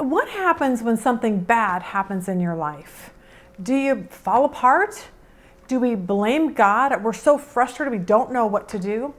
What happens when something bad happens in your life? Do you fall apart? Do we blame God? We're so frustrated we don't know what to do.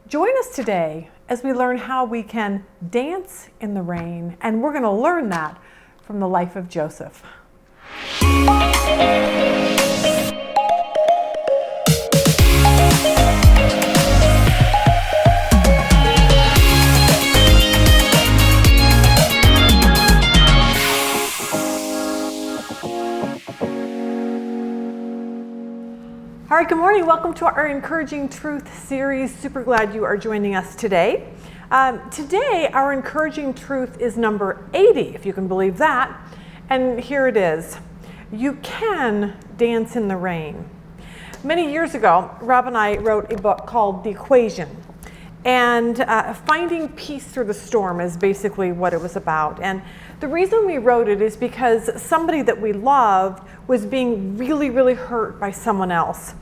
Join us today as we learn how we can dance in the rain, and we're going to learn that from the life of Joseph. All right, good morning. Welcome to our Encouraging Truth series. Super glad you are joining us today. Today, our Encouraging Truth is number 80, if you can believe that. And here it is. You can dance in the rain. Many years ago, Rob and I wrote a book called The Equation. And finding peace through the storm is basically what it was about. And the reason we wrote it is because somebody that we loved was being really, really hurt by someone else.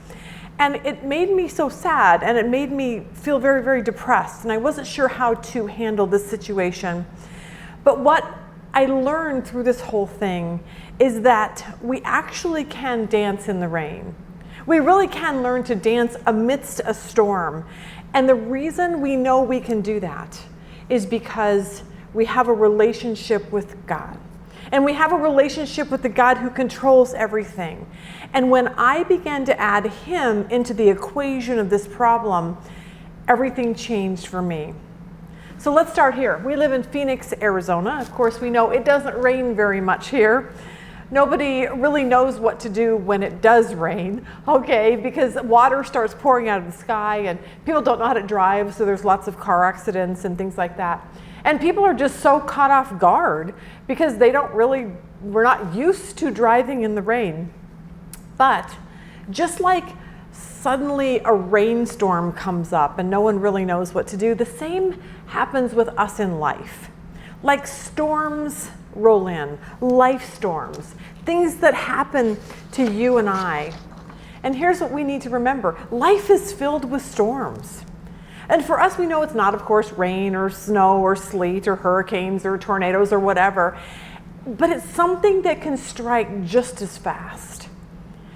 And it made me so sad, and it made me feel very, very depressed. And I wasn't sure how to handle this situation. But what I learned through this whole thing is that we actually can dance in the rain. We really can learn to dance amidst a storm. And the reason we know we can do that is because we have a relationship with God. And we have a relationship with the God who controls everything. And when I began to add Him into the equation of this problem, everything changed for me. So let's start here. We live in Phoenix, Arizona. Of course, we know it doesn't rain very much here. Nobody really knows what to do when it does rain, okay, because water starts pouring out of the sky and people don't know how to drive, so there's lots of car accidents and things like that. And people are just so caught off guard because we're not used to driving in the rain. But just like suddenly a rainstorm comes up and no one really knows what to do, the same happens with us in life. Like storms roll in, life storms, things that happen to you and I. And here's what we need to remember. Life is filled with storms. And for us, we know it's not, of course, rain or snow or sleet or hurricanes or tornadoes or whatever, but it's something that can strike just as fast.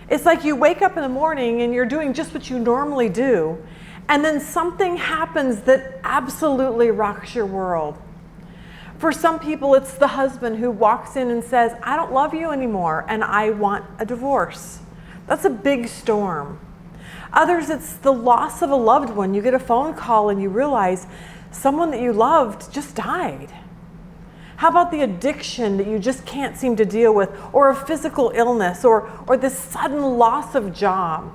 It's like you wake up in the morning and you're doing just what you normally do, and then something happens that absolutely rocks your world. For some people, it's the husband who walks in and says, "I don't love you anymore, and I want a divorce." That's a big storm. Others, it's the loss of a loved one. You get a phone call and you realize someone that you loved just died. How about the addiction that you just can't seem to deal with, or a physical illness, or this sudden loss of job?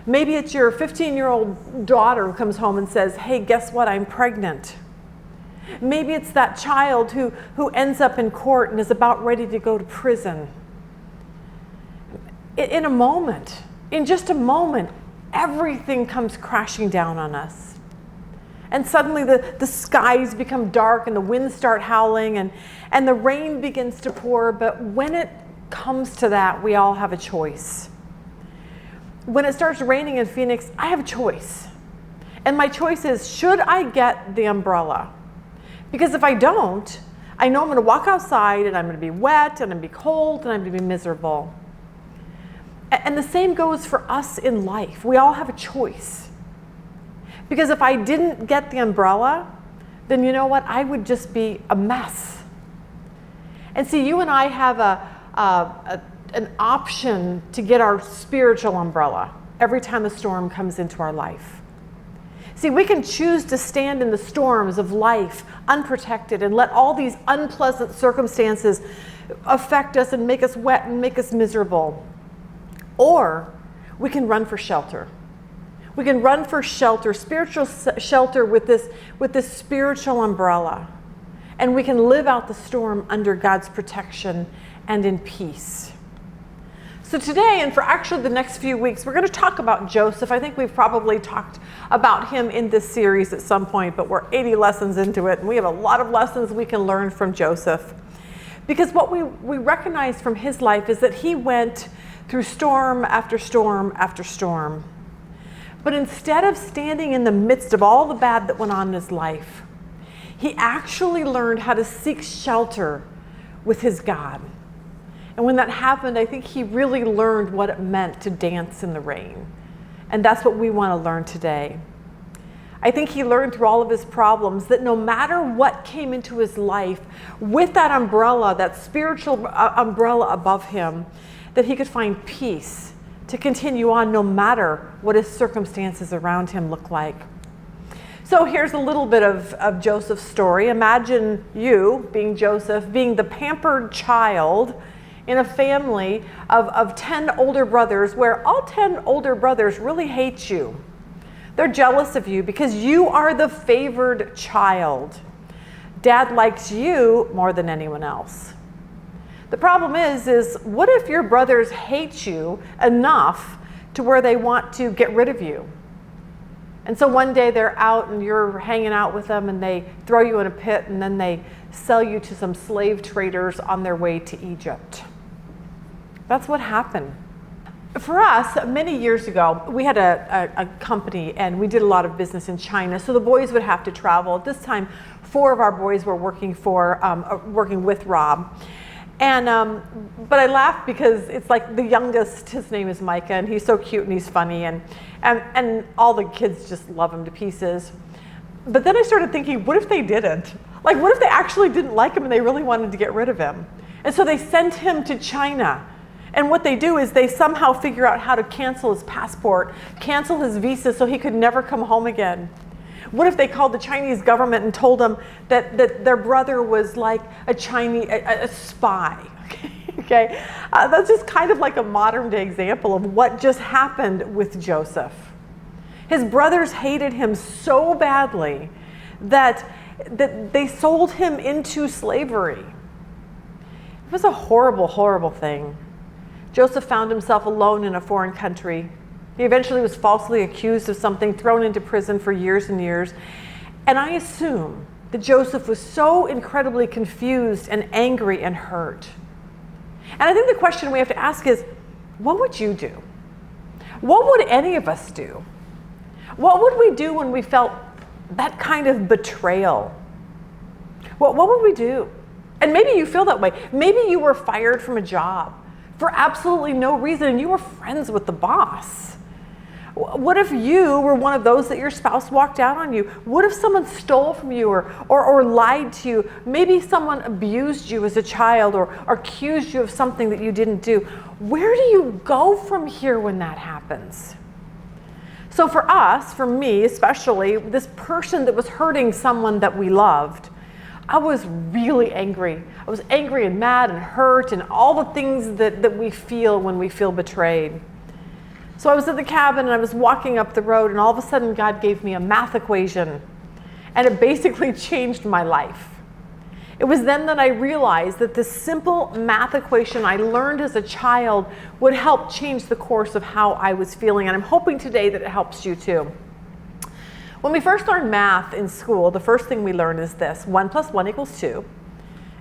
Maybe it's your 15-year-old daughter who comes home and says, "Hey, guess what? I'm pregnant." Maybe it's that child who ends up in court and is about ready to go to prison. In just a moment, everything comes crashing down on us. And suddenly the skies become dark and the winds start howling and the rain begins to pour. But when it comes to that, we all have a choice. When it starts raining in Phoenix, I have a choice. And my choice is, should I get the umbrella? Because if I don't, I know I'm going to walk outside and I'm going to be wet and I'm going to be cold and I'm going to be miserable. And the same goes for us in life. We all have a choice. Because if I didn't get the umbrella, then you know what? I would just be a mess. And see, you and I have an option to get our spiritual umbrella every time a storm comes into our life. See, we can choose to stand in the storms of life unprotected and let all these unpleasant circumstances affect us and make us wet and make us miserable. Or we can run for shelter. We can run for shelter, spiritual shelter with this spiritual umbrella. And we can live out the storm under God's protection and in peace. So today, and for actually the next few weeks, we're going to talk about Joseph. I think we've probably talked about him in this series at some point, but we're 80 lessons into it, and we have a lot of lessons we can learn from Joseph. Because what we recognize from his life is that he went through storm after storm after storm. But instead of standing in the midst of all the bad that went on in his life, he actually learned how to seek shelter with his God. And when that happened, I think he really learned what it meant to dance in the rain. And that's what we want to learn today. I think he learned through all of his problems that no matter what came into his life, with that umbrella, that spiritual umbrella above him, that he could find peace to continue on no matter what his circumstances around him look like. So here's a little bit of Joseph's story. Imagine you, being Joseph, being the pampered child in a family of 10 older brothers, where all 10 older brothers really hate you. They're jealous of you because you are the favored child. Dad likes you more than anyone else. The problem is what if your brothers hate you enough to where they want to get rid of you? And so one day they're out and you're hanging out with them and they throw you in a pit and then they sell you to some slave traders on their way to Egypt. That's what happened. For us, many years ago, we had a company and we did a lot of business in China, so the boys would have to travel. At this time, 4 of our boys were working with Rob. And but I laugh because it's like the youngest, his name is Micah, and he's so cute and he's funny, and all the kids just love him to pieces. But then I started thinking, what if they didn't? Like, what if they actually didn't like him and they really wanted to get rid of him? And so they sent him to China. And what they do is they somehow figure out how to cancel his passport, cancel his visa so he could never come home again. What if they called the Chinese government and told them that their brother was like a spy? Okay? That's just kind of like a modern day example of what just happened with Joseph. His brothers hated him so badly that they sold him into slavery. It was a horrible, horrible thing. Joseph found himself alone in a foreign country. He eventually was falsely accused of something, thrown into prison for years and years. And I assume that Joseph was so incredibly confused and angry and hurt. And I think the question we have to ask is, what would you do? What would any of us do? What would we do when we felt that kind of betrayal? What would we do? And maybe you feel that way. Maybe you were fired from a job for absolutely no reason, and you were friends with the boss. What if you were one of those that your spouse walked out on you? What if someone stole from you or lied to you? Maybe someone abused you as a child or accused you of something that you didn't do. Where do you go from here when that happens? So for us, for me especially, this person that was hurting someone that we loved, I was really angry. I was angry and mad and hurt and all the things that we feel when we feel betrayed. So I was at the cabin and I was walking up the road, and all of a sudden God gave me a math equation, and it basically changed my life. It was then that I realized that this simple math equation I learned as a child would help change the course of how I was feeling, and I'm hoping today that it helps you too. When we first learn math in school, the first thing we learn is this: 1 + 1 = 2,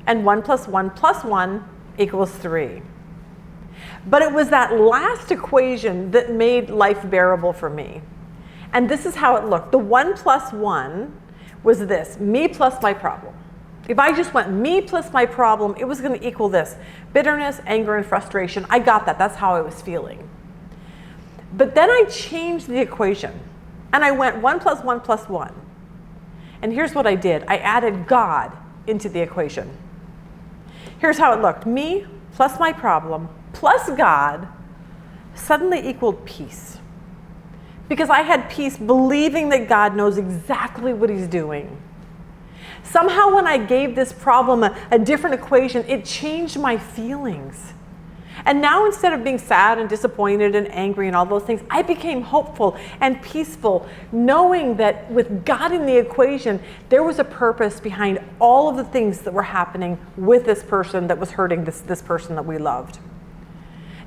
and 1 + 1 + 1 = 3. But it was that last equation that made life bearable for me. And this is how it looked. The 1 + 1 was this: me plus my problem. If I just went me plus my problem, it was going to equal this: bitterness, anger, and frustration. I got that. That's how I was feeling. But then I changed the equation. And I went 1 + 1 + 1. And here's what I did. I added God into the equation. Here's how it looked. Me plus my problem plus God suddenly equaled peace. Because I had peace believing that God knows exactly what he's doing. Somehow when I gave this problem a different equation, it changed my feelings. And now instead of being sad and disappointed and angry and all those things, I became hopeful and peaceful, knowing that with God in the equation, there was a purpose behind all of the things that were happening with this person that was hurting this person that we loved.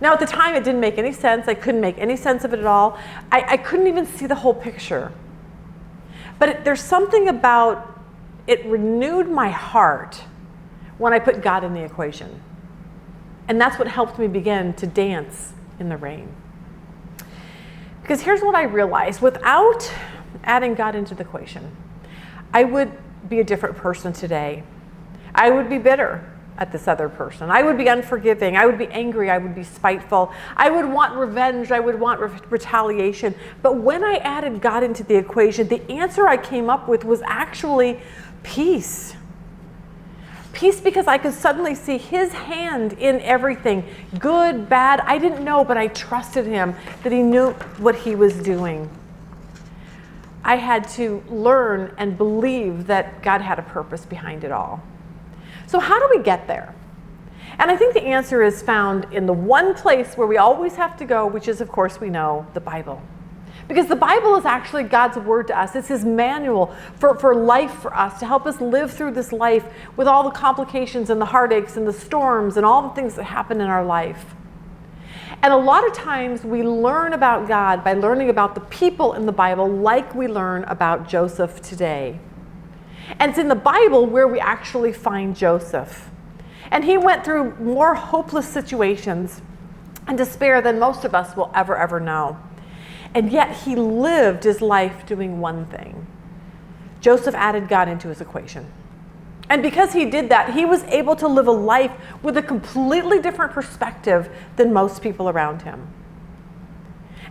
Now at the time, it didn't make any sense. I couldn't make any sense of it at all. I couldn't even see the whole picture. But there's something about it renewed my heart when I put God in the equation. And that's what helped me begin to dance in the rain. Because here's what I realized. Without adding God into the equation, I would be a different person today. I would be bitter. at this other person. I would be unforgiving. I would be angry. I would be spiteful. I would want revenge. I would want retaliation. But when I added God into the equation, the answer I came up with was actually peace. Peace, because I could suddenly see his hand in everything, good, bad. I didn't know, but I trusted him, that he knew what he was doing. I had to learn and believe that God had a purpose behind it all. So how do we get there? And I think the answer is found in the one place where we always have to go, which is, of course, we know, the Bible. Because the Bible is actually God's word to us. It's his manual for life for us, to help us live through this life with all the complications and the heartaches and the storms and all the things that happen in our life. And a lot of times we learn about God by learning about the people in the Bible, like we learn about Joseph today. And it's in the Bible where we actually find Joseph. And he went through more hopeless situations and despair than most of us will ever know. And yet he lived his life doing one thing. Joseph added God into his equation. And because he did that, he was able to live a life with a completely different perspective than most people around him.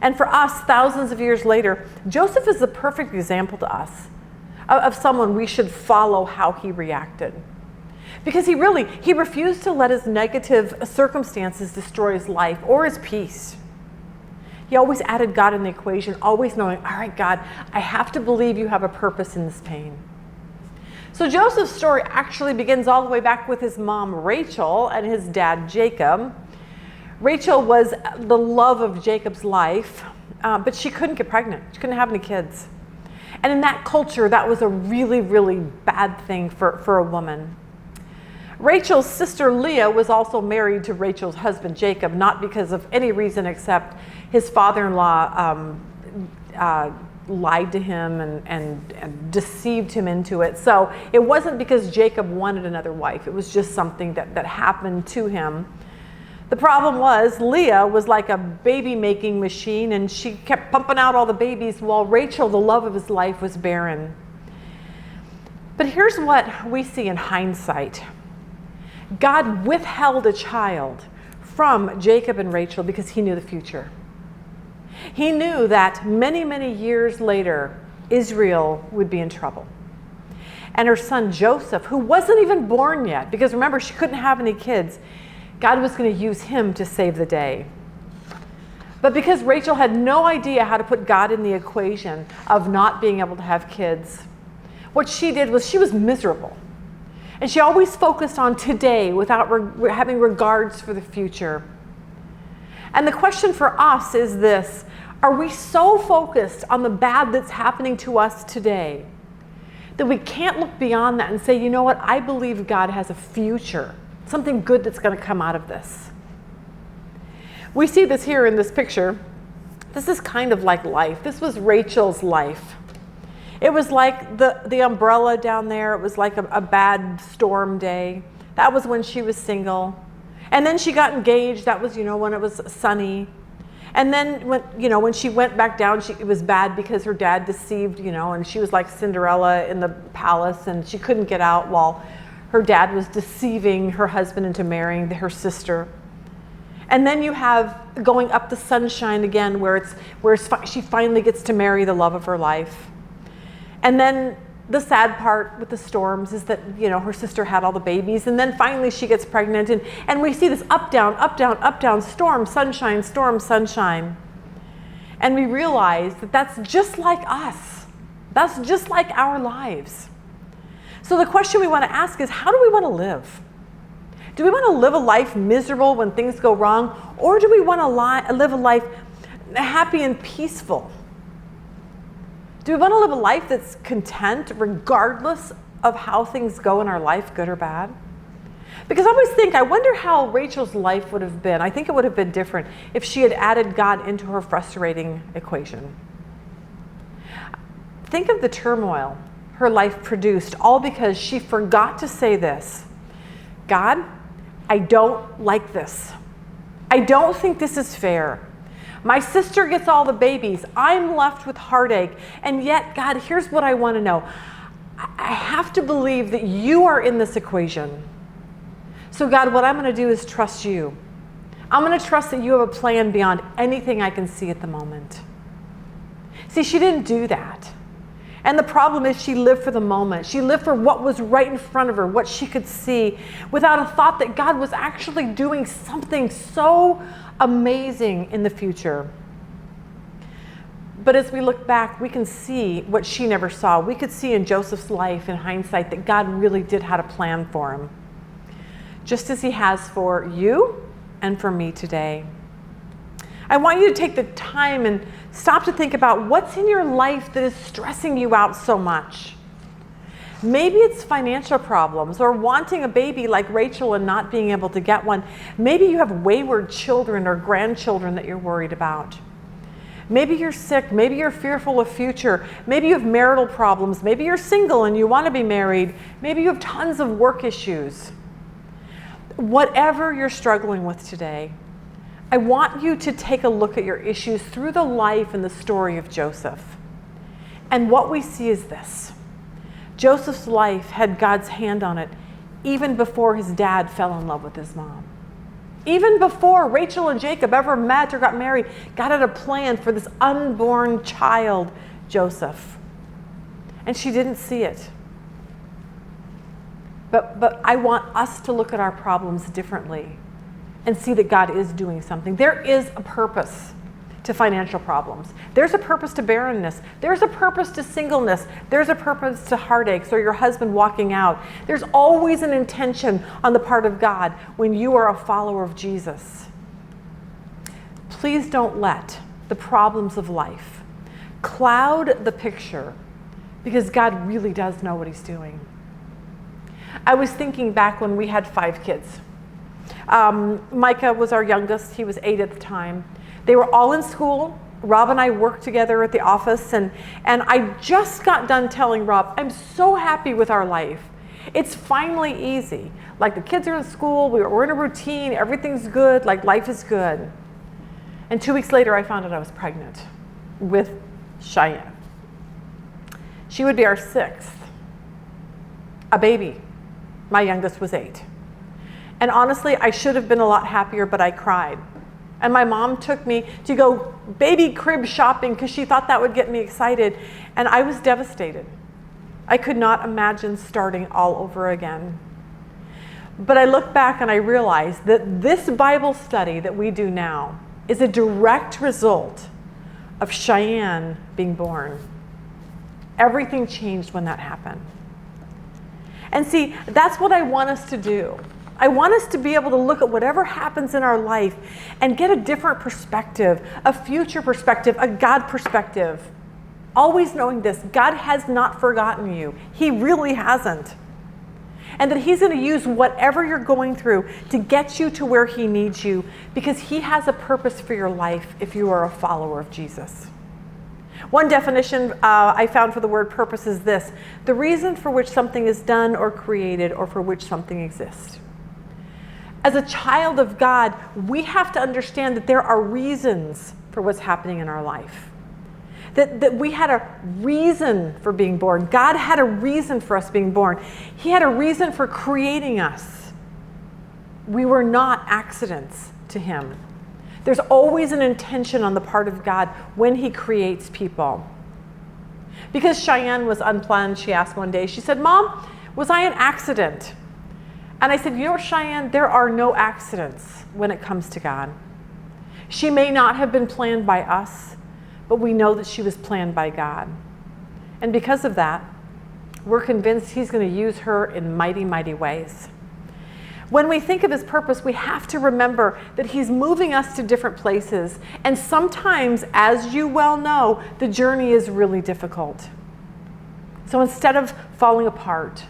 And for us, thousands of years later, Joseph is the perfect example to us of someone we should follow how he reacted. Because he refused to let his negative circumstances destroy his life or his peace. He always added God in the equation, always knowing, all right, God, I have to believe you have a purpose in this pain. So Joseph's story actually begins all the way back with his mom, Rachel, and his dad, Jacob. Rachel was the love of Jacob's life, but she couldn't get pregnant. She couldn't have any kids. And in that culture, that was a really, really bad thing for a woman. Rachel's sister Leah was also married to Rachel's husband Jacob, not because of any reason except his father-in-law lied to him and deceived him into it. So it wasn't because Jacob wanted another wife. It was just something that happened to him. The problem was Leah was like a baby-making machine, and she kept pumping out all the babies while Rachel, the love of his life, was barren. But here's what we see in hindsight. God withheld a child from Jacob and Rachel because he knew the future. He knew that many, many years later, Israel would be in trouble. And her son Joseph, who wasn't even born yet, because remember, she couldn't have any kids, God was going to use him to save the day. But because Rachel had no idea how to put God in the equation of not being able to have kids, what she did was she was miserable. And she always focused on today without having regards for the future. And the question for us is this: are we so focused on the bad that's happening to us today that we can't look beyond that and say, you know what, I believe God has a future, something good that's going to come out of this? We see this here in this picture. This is kind of like life. This was Rachel's life. It was like the umbrella down there. It was like a bad storm day. That was when she was single. And then she got engaged. That was, when it was sunny. And then when she went back down, it was bad because her dad deceived, and she was like Cinderella in the palace, and she couldn't get out while her dad was deceiving her husband into marrying her sister. And then you have going up the sunshine again, where she finally gets to marry the love of her life. And then the sad part with the storms is that, her sister had all the babies, and then finally she gets pregnant, and we see this up, down, storm, sunshine. And we realize that that's just like us. That's just like our lives. So the question we want to ask is, how do we want to live? Do we want to live a life miserable when things go wrong, or do we want to live a life happy and peaceful? Do we want to live a life that's content regardless of how things go in our life, good or bad? Because I always I wonder how Rachel's life would have been. I think it would have been different if she had added God into her frustrating equation. Think of the turmoil her life produced, all because she forgot to say this: God, I don't like this. I don't think this is fair. My sister gets all the babies. I'm left with heartache. And yet, God, here's what I want to know. I have to believe that you are in this equation. So God, what I'm going to do is trust you. I'm going to trust that you have a plan beyond anything I can see at the moment. See, she didn't do that. And the problem is she lived for the moment. She lived for what was right in front of her, what she could see, without a thought that God was actually doing something so amazing in the future. But as we look back, we can see what she never saw. We could see in Joseph's life, in hindsight, that God really did have a plan for him, just as he has for you and for me today. I want you to take the time and stop to think about what's in your life that is stressing you out so much. Maybe it's financial problems or wanting a baby like Rachel and not being able to get one. Maybe you have wayward children or grandchildren that you're worried about. Maybe you're sick. Maybe you're fearful of future. Maybe you have marital problems. Maybe you're single and you want to be married. Maybe you have tons of work issues. Whatever you're struggling with today, I want you to take a look at your issues through the life and the story of Joseph. And what we see is this. Joseph's life had God's hand on it even before his dad fell in love with his mom. Even before Rachel and Jacob ever met or got married, God had a plan for this unborn child, Joseph. And she didn't see it. But I want us to look at our problems differently and see that God is doing something. There is a purpose to financial problems. There's a purpose to barrenness. There's a purpose to singleness. There's a purpose to heartaches or your husband walking out. There's always an intention on the part of God when you are a follower of Jesus. Please don't let the problems of life cloud the picture, because God really does know what he's doing. I was thinking back when we had 5 kids. Micah was our youngest. He was 8 at the time. They were all in school. Rob and I worked together at the office, and I just got done telling Rob, I'm so happy with our life. It's finally easy. Like, the kids are in school, we're in a routine, everything's good, like life is good. And 2 weeks later, I found out I was pregnant with Cheyenne. She would be our 6th, a baby. My youngest was 8. And honestly, I should have been a lot happier, but I cried. And my mom took me to go baby crib shopping because she thought that would get me excited. And I was devastated. I could not imagine starting all over again. But I look back and I realize that this Bible study that we do now is a direct result of Cheyenne being born. Everything changed when that happened. And see, that's what I want us to do. I want us to be able to look at whatever happens in our life and get a different perspective, a future perspective, a God perspective. Always knowing this, God has not forgotten you. He really hasn't. And that he's going to use whatever you're going through to get you to where he needs you, because he has a purpose for your life if you are a follower of Jesus. One definition I found for the word purpose is this: the reason for which something is done or created, or for which something exists. As a child of God, we have to understand that there are reasons for what's happening in our life. That we had a reason for being born. God had a reason for us being born. He had a reason for creating us. We were not accidents to him. There's always an intention on the part of God when he creates people. Because Cheyenne was unplanned, she asked one day, she said, Mom, was I an accident? And I said, you know what, Cheyenne, there are no accidents when it comes to God. She may not have been planned by us, but we know that she was planned by God. And because of that, we're convinced he's going to use her in mighty, mighty ways. When we think of his purpose, we have to remember that he's moving us to different places. And sometimes, as you well know, the journey is really difficult. So instead of falling apart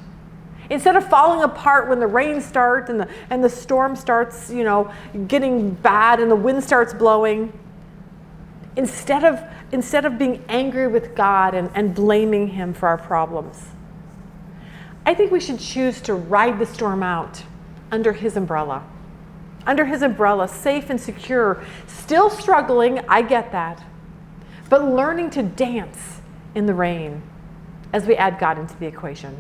when the rain starts and the storm starts, getting bad and the wind starts blowing, instead of being angry with God and blaming him for our problems, I think we should choose to ride the storm out under his umbrella. Under his umbrella, safe and secure, still struggling, I get that, but learning to dance in the rain as we add God into the equation.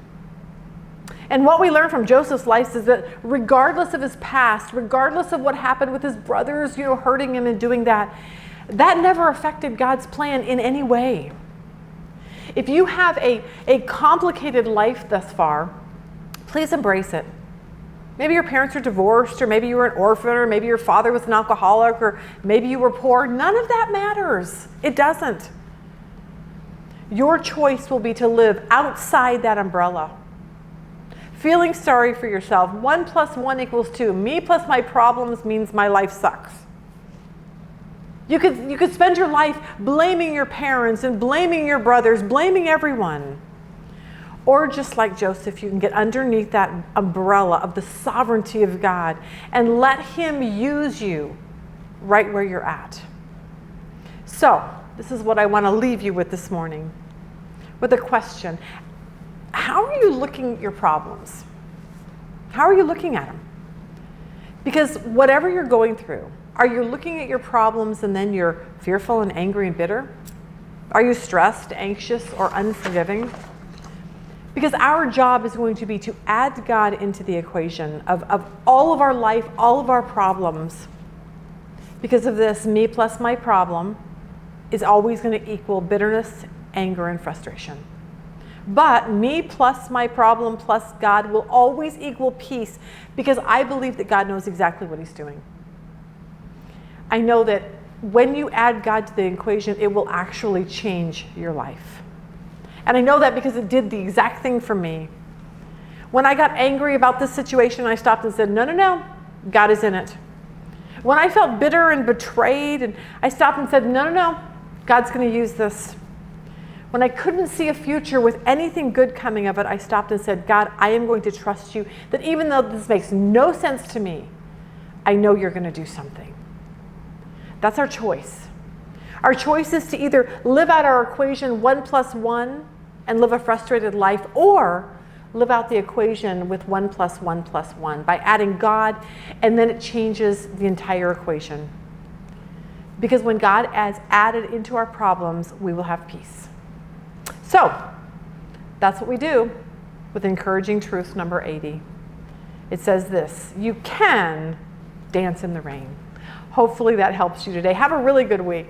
And what we learn from Joseph's life is that regardless of his past, regardless of what happened with his brothers, hurting him and doing that, that never affected God's plan in any way. If you have a complicated life thus far, please embrace it. Maybe your parents are divorced, or maybe you were an orphan, or maybe your father was an alcoholic, or maybe you were poor. None of that matters. It doesn't. Your choice will be to live outside that umbrella. Feeling sorry for yourself. 1 + 1 = 2. Me plus my problems means my life sucks. You could spend your life blaming your parents and blaming your brothers, blaming everyone. Or just like Joseph, you can get underneath that umbrella of the sovereignty of God and let him use you right where you're at. So, this is what I want to leave you with this morning, with a question. How are you looking at your problems? How are you looking at them? Because whatever you're going through, are you looking at your problems and then you're fearful and angry and bitter? Are you stressed, anxious, or unforgiving? Because our job is going to be to add God into the equation of all of our life, all of our problems. Because of this, me plus my problem is always going to equal bitterness, anger, and frustration. But me plus my problem plus God will always equal peace, because I believe that God knows exactly what he's doing. I know that when you add God to the equation, it will actually change your life. And I know that because it did the exact thing for me. When I got angry about this situation, I stopped and said, no, God is in it. When I felt bitter and betrayed, and I stopped and said, no, God's going to use this. When I couldn't see a future with anything good coming of it, I stopped and said, God, I am going to trust you that even though this makes no sense to me, I know you're going to do something. That's our choice. Our choice is to either live out our equation 1 + 1 and live a frustrated life, or live out the equation with 1 + 1 + 1 by adding God, and then it changes the entire equation. Because when God adds added into our problems, we will have peace. So, that's what we do with encouraging truth number 80. It says this: you can dance in the rain. Hopefully that helps you today. Have a really good week.